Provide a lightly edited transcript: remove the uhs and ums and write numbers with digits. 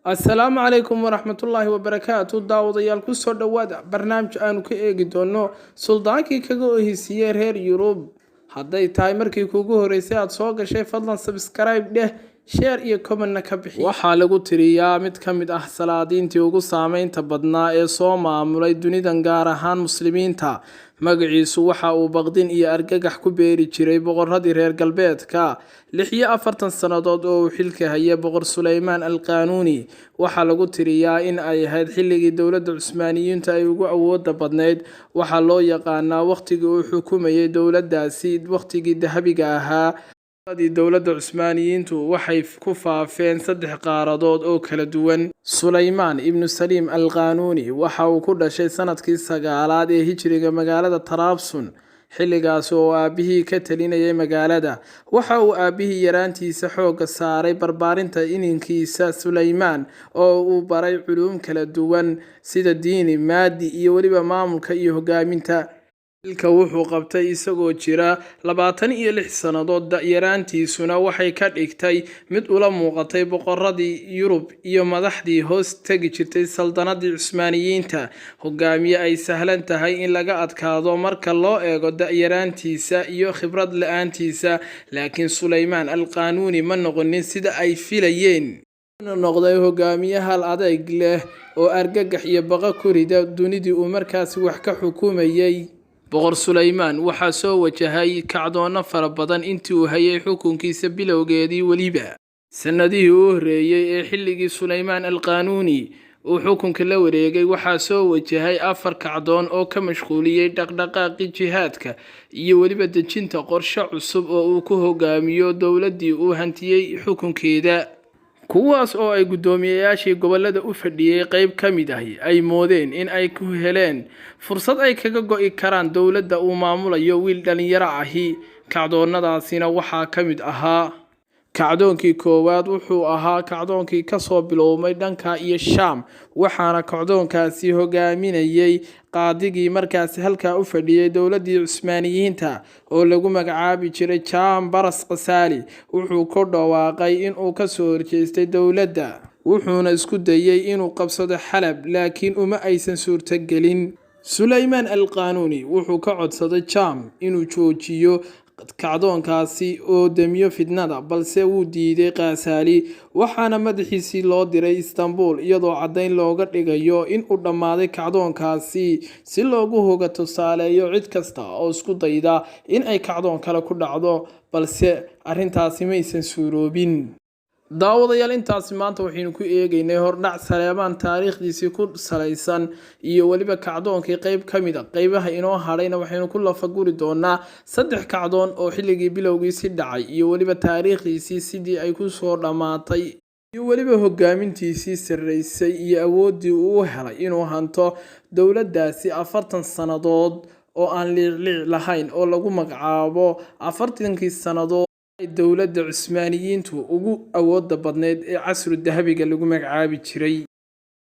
السلام عليكم ورحمة الله وبركاته داوديال ku soo dhawaada barnaamij aanu ka eegi doono suldaankii kaga ohisiiyay reer Yurub hadday tahay markii kuugu horeysay aad soo gashay fadlan subscribe dheh share iyo comment ka bixi waxa lagu tiriyaa mid ka mid ah salaadiintii ugu saameynta badnaa ee soo maamulay dunidan gaar ahaan muslimiinta magaciisu waxa uu baqdin iyo argagax ku beeri jiray boqorradii reer galbeedka 46 sanadood oo uu xilka hayay boqor Suleymaan al-Qaanuuni waxa lagu tiriyaa in ay ahayd xilligii dawladda Cusmaaniyiinta ay ugu awoodda badneyd waxa loo yaqaanaa waqtigii uu xukumayay dawladdaasi waqtigii dahabiga ahaa dawladda Cusmaaniyiintu waxay ku faafeen 3 qaaradood oo kala duwan Suleymaan ibn Saliim al-Qaanuuni waxa uu ku dhashay sanadkii 9aad ee hijriga magaalada Taraabsun xilligaas oo aabihii ka talinayay magaalada waxa uu aabihii yaraantiisa xooga saaray barbaarinta ininkiisa Suleymaan oo uu baray culuum kala duwan sida diini maadi iyo waliba maamulka iyo hogaaminta ilka wuxuu qabtay isagoo jira 26 sanadood yaraantiisuna waxay ka dhigtay mid ula muuqatay boqorradii Yurub iyo madaxdii hoos tagi jirtay saldanadii Cusmaaniyiinta hogaamiye ay sahlan tahay in laga adkaado marka loo eego yaraantiisa iyo khibrad la'aantiisa laakiin Suleymaan al-Qaanuuni ma noqonin sida ay filayeen noqday hogaamiye hal adeeg leh oo argagax iyo baqa ku rida dunidii uu markaas wax ka xukumayay boqor Suleymaan waxa soo wajahay kacdoon fara badan intii uu hayay xukunkiisa bilowgeedii waliba sanadihii uu horeeyay ee xilligii Suleymaan al-Qaanuuni uu xukunka la wareegay waxa soo wajahay 4 kacdoon oo ka mashquuliyay dhaqdhaqaaqii jihaadka iyo waliba dejinta qorshe cusub oo uu ku hogaamiyo dawladdii uu hantiyay xukunkeeda kuwaas oo ay gudoomiyayaashii gobolada u fadhiyay qayb kamid ah ay moodeen in ay ku heleen fursad ay kaga go'i karaan dawladda uu maamulayo wiil dhalinyaro ahi kacdoonadaasina waxa kamid ahaa kacdoonkii koowaad wuxuu ahaa kacdoonkii ka soo bilowmay dhanka iyo Shaam waxaana kacdoonkaasi hogaaminayay qaadigii markaas halka u fadhiyay dawladdii Cusmaaniyiinta oo lagu magacaabi jiray Jaam Baras Qasaali wuxuu ku dhawaaqay in uu ka soo horjeestay dawladda wuxuuna isku dayay inuu qabsado Xalab laakiin uma aysan suurtagelin Suleymaan al-Qaanuuni wuxuu ka codsaday Jaam inuu joojiyo kacdoonkaasi oo damiyo fidnada balse wuu diiday Qasaali waxaana madaxiisii loo diray Istanbul iyadoo cadeyn looga dhigayo in uu dhamaaday kacdoonkaasi si loogu hoga tusaaleeyo cid kasta oo isku dayda in ay kacdoon kale ku dhacdo balse arintaasi ma aysan suuroobin daawadayaal intaas maanta waxaynu ku eegaynay hordhac Suleymaan taariikhdiisii ku salaysan iyo waliba kacdoonkii qayb kamid ah qaybaha inoo harayna waxaynu ku lafaguri doonaa 3 kacdoon oo xilligii bilowgiisii dhacay iyo waliba taariikhdiisii sidii ay ku soo dhamaatay iyo waliba hogaamintiisii sareysay iyo awoodii uu helay inuu hanto dawladdaasi 40 sanadood oo aan liic lahayn oo lagu magacaabo 40kii sanadood dawladda Cusmaaniyiintu ugu awoodda badneed ee casru dahabiga lagu magacaabi jiray